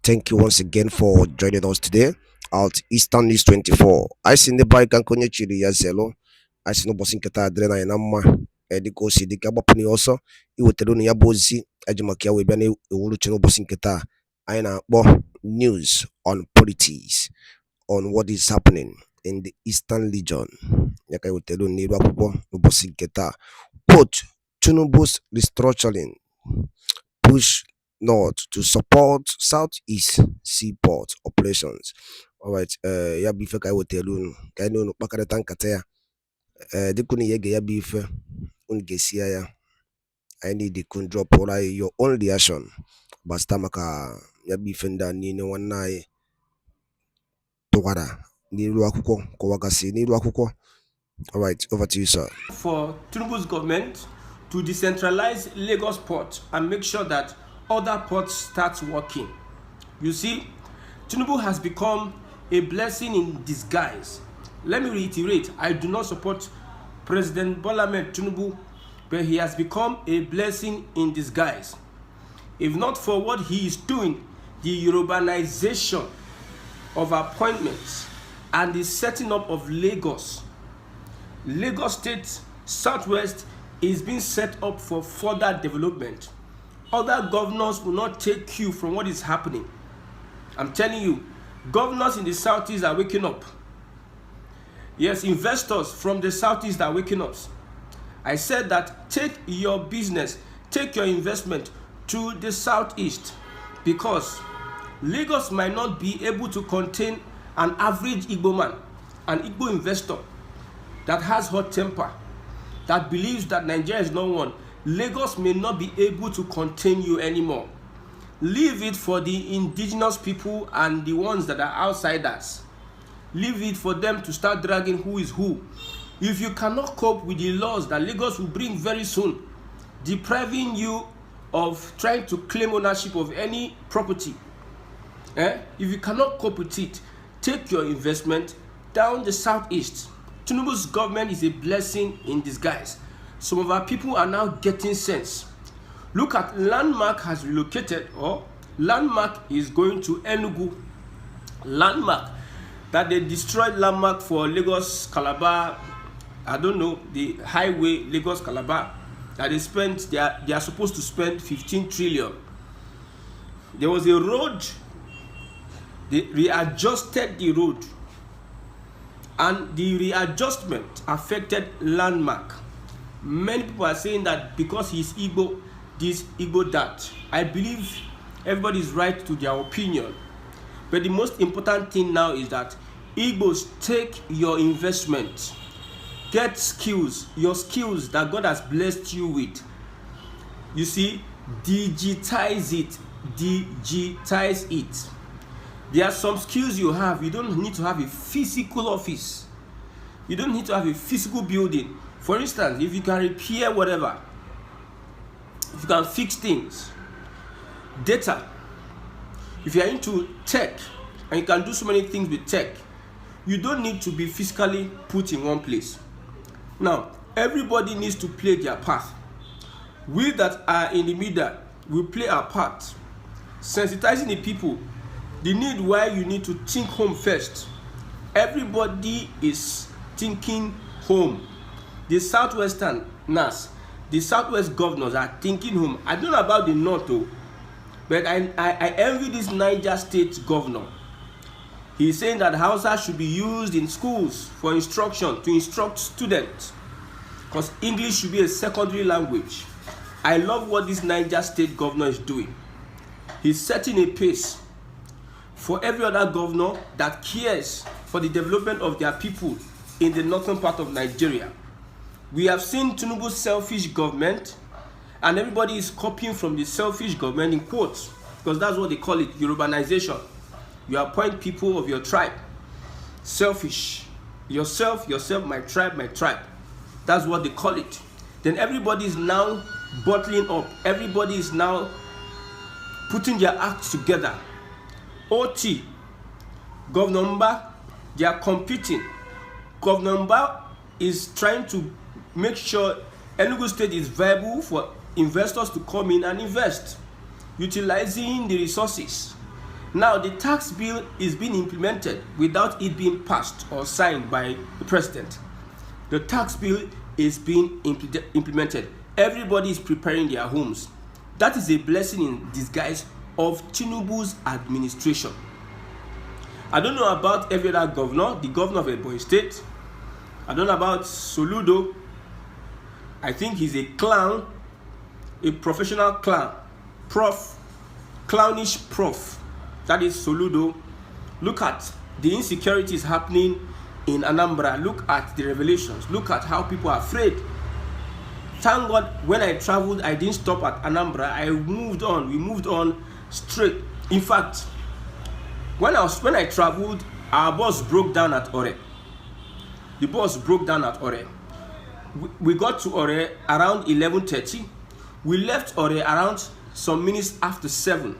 Thank you once again for joining us today at Eastern News 24. I see the bike and konye chiri ya zelo. I see no bossing kata adrena na ma. Ediko si di kaba puni also. Iwo teluni ya bozi. Ajumakia webiane ewulu chino bossing kata. Aina bo news on politics, on what is happening in the Eastern Region. Yaka iwo teluni iwa kubo no bossing kata. Quote, Tinubu's restructuring push north to support southeast seaport operations. All right, ya bife kai wotelun kai no bakare tankata ya. Dikuni yege ya bife ungesia ya. I need the kun drop your own reaction. Basta maka ya bife nda ni ne wanai towara ni luakuko ko wakasi ni luakuko. All right, over to you, sir. For Tinubu's government to decentralize Lagos port and make sure that other ports start working. You see, Tinubu has become a blessing in disguise. Let me reiterate, I do not support President Bola Ahmed Tinubu, but he has become a blessing in disguise. If not for what he is doing, the urbanization of appointments and the setting up of Lagos State Southwest is being set up for further development. Other governors will not take cue from what is happening. I'm telling you, governors in the southeast are waking up. Yes, investors from the southeast are waking up. I said that take your business, take your investment to the southeast, because Lagos might not be able to contain an average Igbo man, an Igbo investor that has hot temper, that believes that Nigeria is not one. Lagos may not be able to contain you anymore. Leave it for the indigenous people and the ones that are outsiders. Leave it for them to start dragging who is who. If you cannot cope with the laws that Lagos will bring very soon, depriving you of trying to claim ownership of any property, if you cannot cope with it, take your investment down the southeast. Tinubu's government is a blessing in disguise. Some of our people are now getting sense. Look at Landmark has relocated, or Landmark is going to Enugu. Landmark, that they destroyed Landmark for Lagos Calabar, I don't know, the highway Lagos Calabar, that they spent, they are supposed to spend 15 trillion. There was a road, they readjusted the road, and the readjustment affected Landmark. Many people are saying that because he's Igbo, this, Igbo, that. I believe everybody is right to their opinion. But the most important thing now is that Igbos, take your investment. Get skills, your skills that God has blessed you with. You see, digitize it. Digitize it. There are some skills you have. You don't need to have a physical office. You don't need to have a physical building. For instance, if you can repair whatever, if you can fix things, data, if you are into tech and you can do so many things with tech, you don't need to be physically put in one place. Now, everybody needs to play their part. We that are in the middle will play our part, sensitizing the people. The need why you need to think home first. Everybody is thinking home. The Southwesterners, the Southwest governors are thinking home. I don't know about the North though, but I envy this Niger State governor. He's saying that Hausa should be used in schools for instruction, to instruct students, because English should be a secondary language. I love what this Niger State governor is doing. He's setting a pace for every other governor that cares for the development of their people in the northern part of Nigeria. We have seen Tinubu's selfish government, and everybody is copying from the selfish government, in quotes, because that's what they call it, urbanization. You appoint people of your tribe. Selfish. Yourself, my tribe, my tribe. That's what they call it. Then everybody is now bottling up. Everybody is now putting their acts together. OT, Governor Mba, they are competing. Governor Mba is trying to make sure Enugu State is viable for investors to come in and invest, utilizing the resources. Now the tax bill is being implemented without it being passed or signed by the president. The tax bill is being implemented. Everybody is preparing their homes. That is a blessing in disguise of Tinubu's administration. I don't know about every other governor, the governor of Ebonyi State. I don't know about Soludo. I think he's a clown, a professional clown, clownish prof. That is Soludo. Look at the insecurities happening in Anambra. Look at the revelations. Look at how people are afraid. Thank God when I traveled, I didn't stop at Anambra. I moved on. We moved on straight. In fact, when I traveled, our bus broke down at Ore. The bus broke down at Ore. We got to Ore around 11:30. We left Ore around some minutes after 7.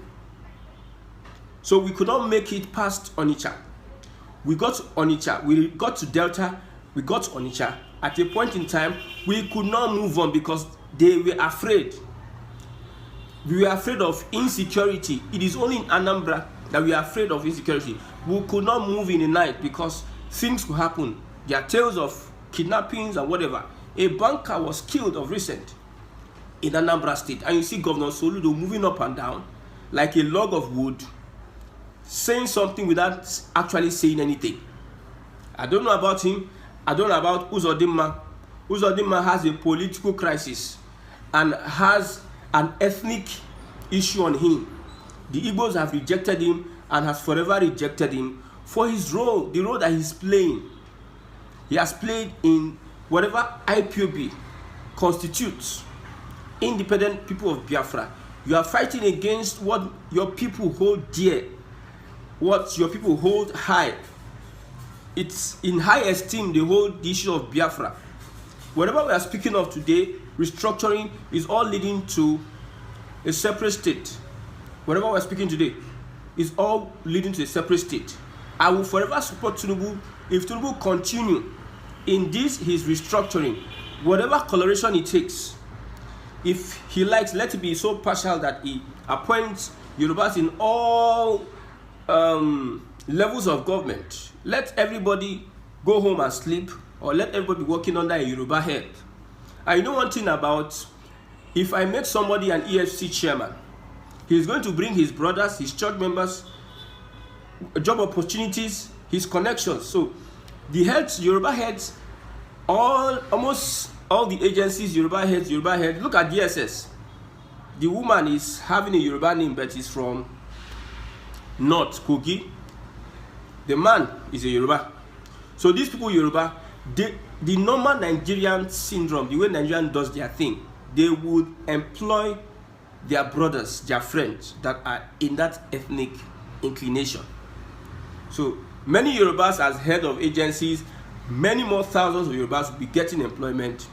So we could not make it past Onitsha. We got to Onitsha. We got to Delta. We got to Onitsha. At a point in time, we could not move on because they were afraid. We were afraid of insecurity. It is only in Anambra that we are afraid of insecurity. We could not move in the night because things could happen. There are tales of kidnappings and whatever. A banker was killed of recent in Anambra State. And you see Governor Soludo moving up and down like a log of wood, saying something without actually saying anything. I don't know about him. I don't know about Uzodimma. Uzodimma has a political crisis and has an ethnic issue on him. The Igbos have rejected him and has forever rejected him for his role, the role that he's playing. He has played in whatever IPOB constitutes independent people of Biafra. You are fighting against what your people hold dear, what your people hold high. It's in high esteem they hold the issue of Biafra. Whatever we are speaking of today, restructuring, is all leading to a separate state. Whatever we are speaking today is all leading to a separate state. I will forever support Tinubu if Tinubu continue in this his restructuring, whatever coloration it takes. If he likes, let it be so partial that he appoints Yorubas in all levels of government. Let everybody go home and sleep, or let everybody be working under a Yoruba head. I know one thing about, if I make somebody an EFC chairman, he's going to bring his brothers, his church members, job opportunities, his connections. So the heads, Yoruba heads, almost all the agencies, Yoruba heads. Look at DSS. The woman is having a Yoruba name, but is from North Kogi. The man is a Yoruba. So these people, Yoruba, the normal Nigerian syndrome, the way Nigerian does their thing, they would employ their brothers, their friends that are in that ethnic inclination. So many Yorubas as head of agencies, many more thousands of Yorubas will be getting employment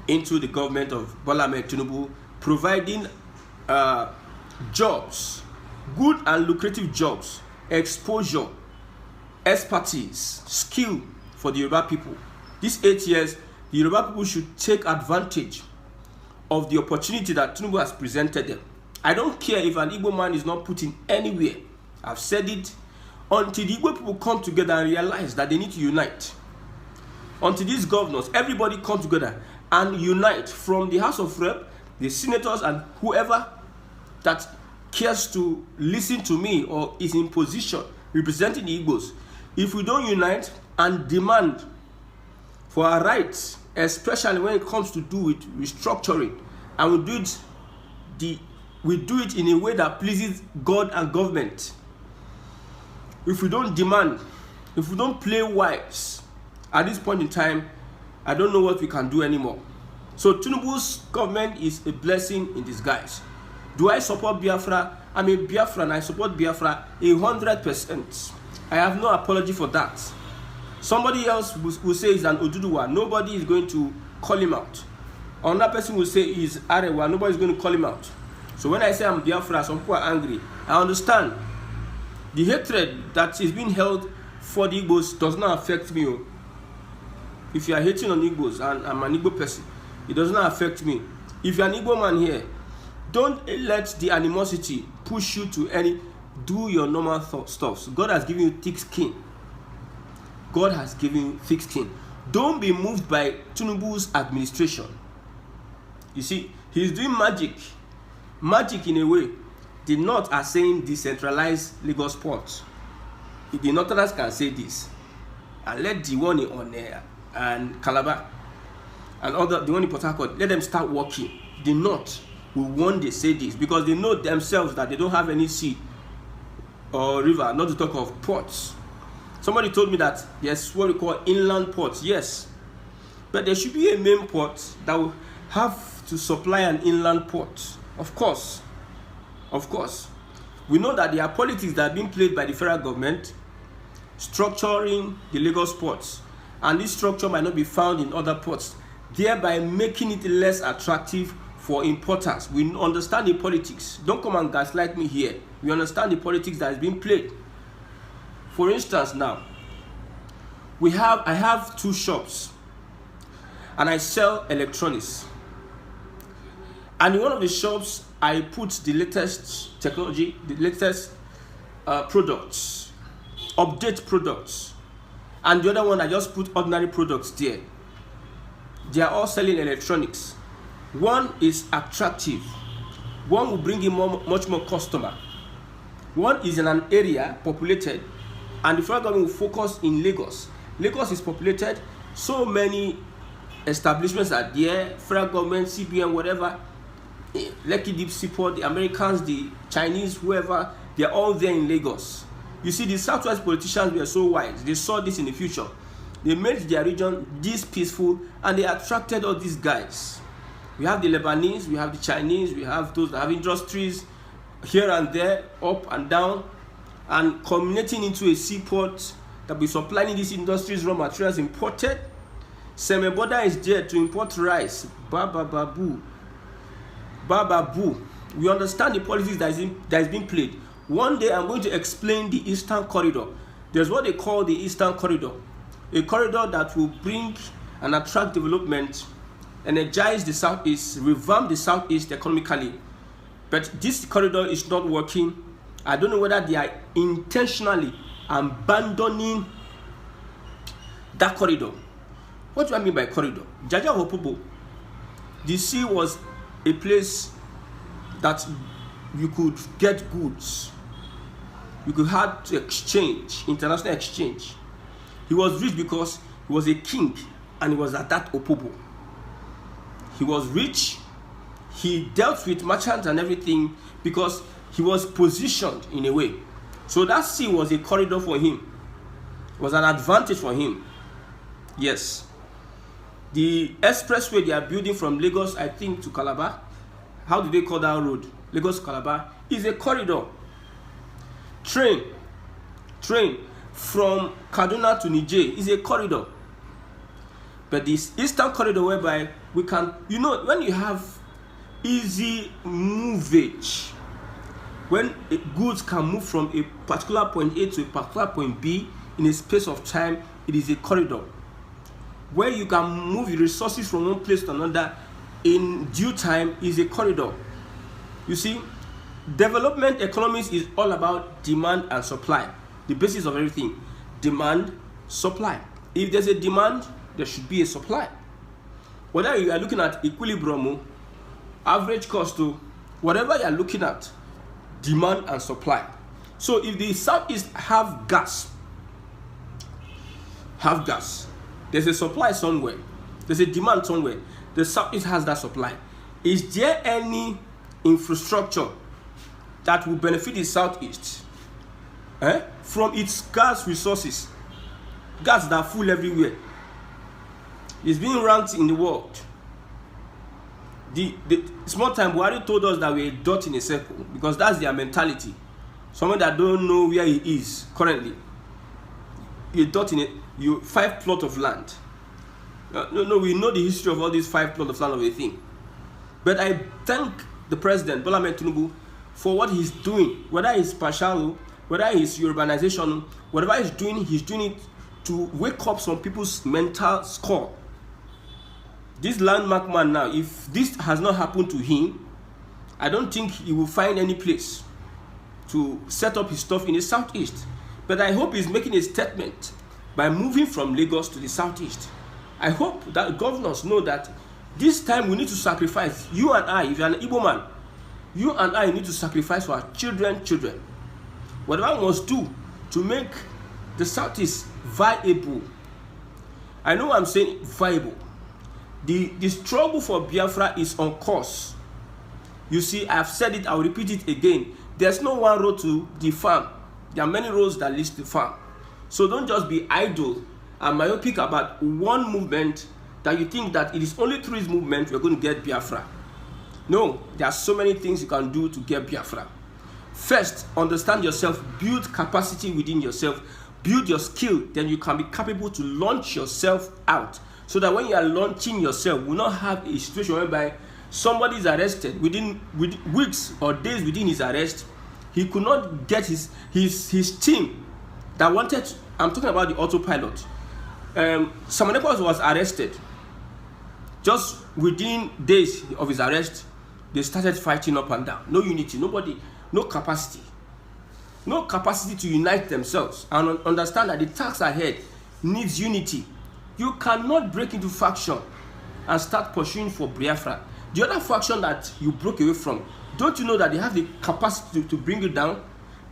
into the government of Bola Ahmed Tinubu, providing jobs, good and lucrative jobs, exposure, expertise, skill for the Yoruba people. These 8 years, the Yoruba people should take advantage of the opportunity that Tinubu has presented them. I don't care if an Igbo man is not put in anywhere. I've said it. Until the Igbo people come together and realize that they need to unite. Until these governors, everybody come together and unite, from the House of Rep, the senators, and whoever that cares to listen to me or is in position representing the Igbos. If we don't unite and demand for our rights, especially when it comes to do with restructuring, and we do it in a way that pleases God and government. If we don't demand, if we don't play wise, at this point in time, I don't know what we can do anymore. So Tinubu's government is a blessing in disguise. Do I support Biafra? I'm a Biafran. I support Biafra 100%. I have no apology for that. Somebody else will say he's an Oduduwa. Nobody is going to call him out. Another person will say he's Arewa. Nobody is going to call him out. So when I say I'm Biafra, some people are angry. I understand. The hatred that is being held for the Igbos does not affect me. If you are hating on Igbos and I'm an Igbo person, it does not affect me. If you're an Igbo man here, don't let the animosity push you to any. do your normal stuff. God has given you thick skin. God has given you thick skin. Don't be moved by Tinubu's administration. You see, he's doing magic. Magic in a way. The North are saying decentralize Lagos Port. The Northerners can say this. And let the one on there and Calabar and the one in Port Harcourt, let them start working. The North will one day say this because they know themselves that they don't have any sea or river, not to talk of ports. Somebody told me that there's what we call inland ports. Yes, but there should be a main port that will have to supply an inland port. Of course. We know that there are politics that are being played by the federal government structuring the Lagos ports, and this structure might not be found in other ports, thereby making it less attractive for importers. We understand the politics. Don't come and gaslight me here. We understand the politics that is being played. For instance, now I have 2 shops and I sell electronics, and in one of the shops I put the latest technology, the latest products, update products, and the other one I just put ordinary products there. They are all selling electronics. One is attractive, one will bring in much more customer. One is in an area populated, and the federal government will focus in Lagos. Lagos is populated, so many establishments are there, federal government, CBN, whatever, Lekki Deep Seaport, the Americans, the Chinese, whoever, they are all there in Lagos. You see, the Southwest politicians were so wise. They saw this in the future. They made their region this peaceful, and they attracted all these guys. We have the Lebanese, we have the Chinese, we have those that have industries here and there, up and down, and culminating into a seaport that will be supplying these industries raw materials imported. Semeboda is there to import rice. Bababu. We understand the politics that is being played. One day I'm going to explain the Eastern Corridor. There's what they call the Eastern Corridor. A corridor that will bring and attract development, energize the Southeast, revamp the Southeast economically. But this corridor is not working. I don't know whether they are intentionally abandoning that corridor. What do I mean by corridor? Jaja Hopobo, the sea was a place that you could get goods. You could have to exchange, international exchange. He was rich because he was a king and he was at that Opobo. He was rich. He dealt with merchants and everything because he was positioned in a way. So that sea was a corridor for him. It was an advantage for him. Yes. The expressway they are building from Lagos, I think, to Calabar, how do they call that road? Lagos to Calabar is a corridor. Train from Kaduna to Niger is a corridor. But this Eastern Corridor, whereby we can, when you have easy movage, when goods can move from a particular point A to a particular point B in a space of time, it is a corridor. Where you can move your resources from one place to another in due time is a corridor. You see, development economics is all about demand and supply. The basis of everything. Demand, supply. If there's a demand, there should be a supply. Whether you are looking at equilibrium, average cost, whatever you are looking at, demand and supply. So if the Southeast have gas, there's a supply somewhere, there's a demand somewhere, the Southeast has that supply. Is there any infrastructure that will benefit the Southeast from its gas resources? Gas that are full everywhere. It's being ranked in the world. The small time Buhari told us that we're a dot in a circle, because that's their mentality. Someone that don't know where he is currently. You're a dot in you 5 plot of land. No, we know the history of all these 5 plot of land of a thing. But I thank the president, Bola Ahmed Tinubu, for what he's doing. Whether it's partial, whether it's urbanization, whatever he's doing it to wake up some people's mental score. This landmark man now, if this has not happened to him, I don't think he will find any place to set up his stuff in the southeast. But I hope he's making a statement by moving from Lagos to the southeast. I hope that governors know that this time we need to sacrifice. You and I, if you're an Igbo man, you and I need to sacrifice for our children. Whatever we must do to make the southeast viable. I know I'm saying viable. The struggle for Biafra is on course. You see, I've said it, I'll repeat it again. There's no one road to the farm. There are many roads that lead to the farm. So don't just be idle and myopic about one movement that you think that it is only through this movement we're going to get Biafra. No, there are so many things you can do to get Biafra. First, understand yourself, build capacity within yourself, build your skill, then you can be capable to launch yourself out. So that when you are launching yourself, you will not have a situation whereby somebody is arrested within weeks or days within his arrest. He could not get his team that wanted, I'm talking about the autopilot. Samanekos was arrested. Just within days of his arrest, they started fighting up and down. No unity, nobody, no capacity. No capacity to unite themselves and understand that the task ahead needs unity. You cannot break into faction and start pursuing for Biafra. The other faction that you broke away from, don't you know that they have the capacity to bring you down?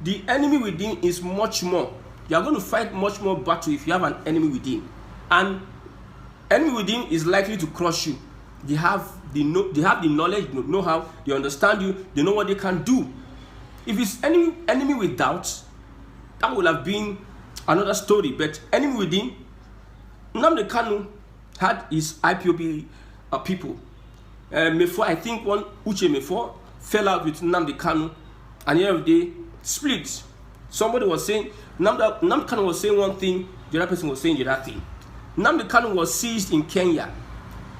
The enemy within is much more. You are going to fight much more battle if you have an enemy within. And enemy within is likely to crush you. They have the knowledge, know-how, they understand you, they know what they can do. If it's enemy without, that would have been another story. But enemy within, Nnamdi Kanu had his IPOB people. Before, I think one Uche Mefo fell out with Nnamdi Kanu, and at the end of the day, split. Somebody was saying, Nnamdi Kanu was saying one thing, the other person was saying the other thing. Nnamdi Kanu was seized in Kenya.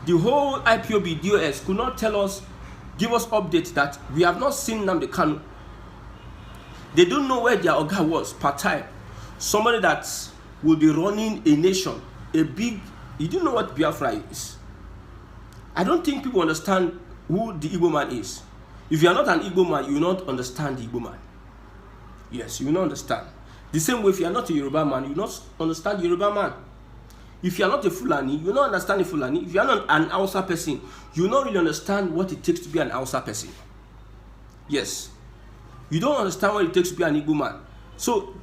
The whole IPOB DOS could not give us updates that we have not seen Nnamdi Kanu. They don't know where their Oga was part-time. Somebody that will be running a nation, you don't know what Biafra is. I don't think people understand who the Igbo man is. If you are not an Igbo man, you will not understand the Igbo man. Yes, you will not understand. The same way, if you are not a Yoruba man, you will not understand the Yoruba man. If you are not a Fulani, you will not understand the Fulani. If you are not an Hausa person, you will not really understand what it takes to be an Hausa person. Yes. You don't understand what it takes to be an Igbo man. So,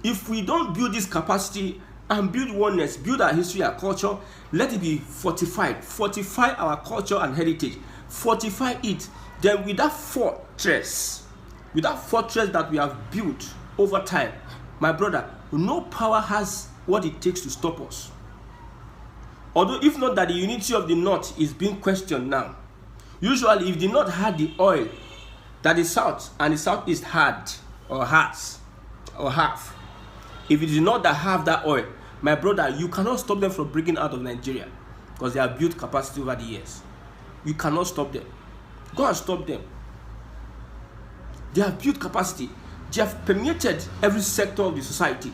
if we don't build this capacity and build oneness, build our history, our culture, let it be fortified. Fortify our culture and heritage. Fortify it. Then with that fortress that we have built over time, my brother, no power has what it takes to stop us. Although if not that the unity of the North is being questioned now. Usually if the North had the oil that the South and the Southeast had or has or have, if it is not that have that oil, my brother, you cannot stop them from breaking out of Nigeria because they have built capacity over the years. You cannot stop them. Go and stop them. They have built capacity. They have permeated every sector of the society.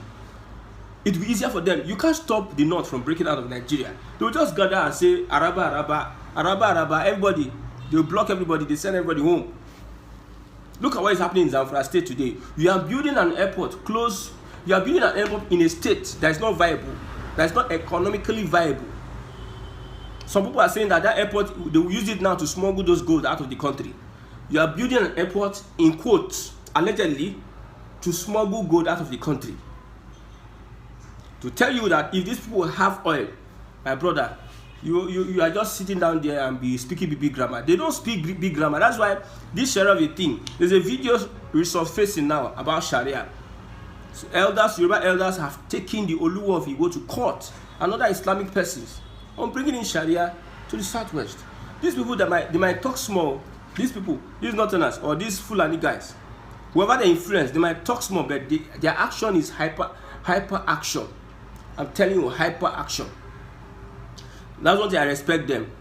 It will be easier for them. You can't stop the North from breaking out of Nigeria. They will just gather and say, Araba, everybody. They will block everybody. They send everybody home. Look at what is happening in Zamfara State today. You are building an airport close. You are building an airport in a state that is not viable, that is not economically viable. Some people are saying that airport, they will use it now to smuggle those gold out of the country. You are building an airport, in quotes, allegedly, to smuggle gold out of the country. To tell you that if these people have oil, my brother, you are just sitting down there and be speaking big grammar. They don't speak big grammar. That's why this Sharia of a thing. There's a video resurfacing now about Sharia. So Yoruba elders have taken the Oluwa of Igbo to court and other Islamic persons on bringing in Sharia to the southwest. These people they might talk small. These people, these Northerners or these Fulani guys, whoever they influence, they might talk small, but their action is hyper action. I'm telling you, hyper action. That's what I respect them.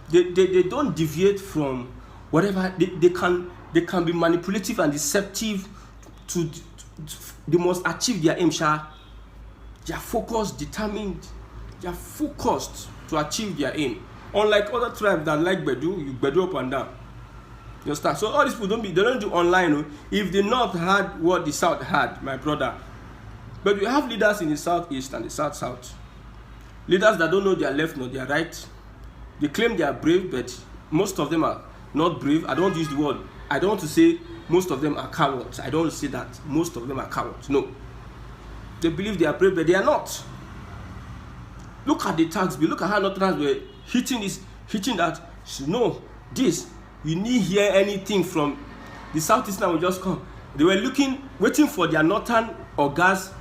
They don't deviate from whatever they can be manipulative and deceptive they must achieve their aim. They are focused, determined, they are focused to achieve their aim. Unlike other tribes that like Bedu, you Bedu up and down. You understand? So all these people they don't do online. Oh. If the North had what the South had, my brother, but we have leaders in the Southeast and the South. Leaders that don't know their left nor their right. They claim they are brave, but most of them are not brave. I don't use the word. I don't want to say most of them are cowards. I don't want to say that most of them are cowards. No. They believe they are brave, but they are not. Look at the tax bill. Look at how Northerners were hitting that. No, this, you need hear anything from the Southeastern will just come. They were waiting for their Northern Ogas,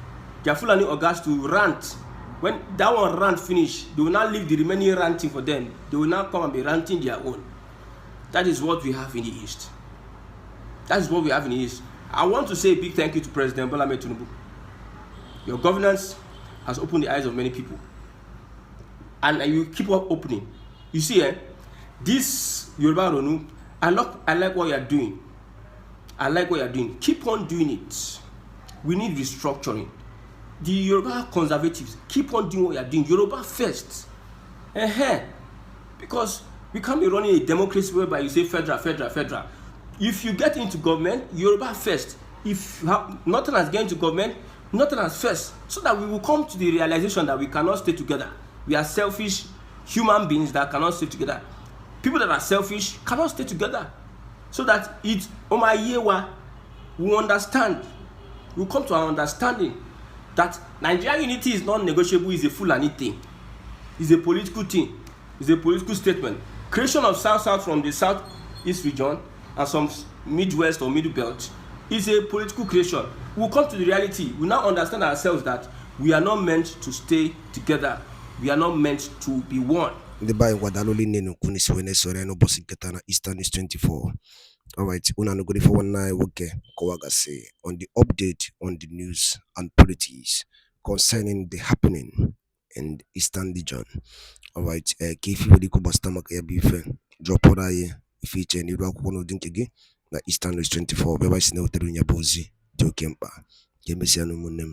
their Fulani Ogas to rant. When that one rant finish, they will not leave the remaining ranting for them. They will now come and be ranting their own. That is what we have in the East. That is what we have in the East. I want to say a big thank you to President Bola Ahmed Tinubu. Your governance has opened the eyes of many people. And you keep up opening. You see, this Yoruba Ronu, I like what you are doing. I like what you are doing. Keep on doing it. We need restructuring. The Yoruba conservatives, keep on doing what you are doing. Yoruba first. Because we can't be running a democracy whereby you say federal. If you get into government, Yoruba first. If nothing has get into government, nothing has first. So that we will come to the realization that we cannot stay together. We are selfish human beings that cannot stay together. People that are selfish cannot stay together. So that it, we understand. We come to an understanding that Nigerian unity is not negotiable, is a Fulani thing. It's a political thing. It's a political statement. Creation of South from the Southeast region and some Midwest or Middle Belt is a political creation. We'll come to the reality. We now understand ourselves that we are not meant to stay together. We are not meant to be one. The by Guadaloli Nenu Kunis Wenesoriano Bossy Katana Eastern is 24. Alright, una no go for 19 woke Kowagase on the update on the news and politics concerning the happening in the Eastern region. Alright, Kifi Wadiko Bastamak Airbife, drop on I feature in Iraq one of Dinkigi, na Eastern is 24, whereby Snow Terunya Bozi, Jokemba, Jemesiano Munem.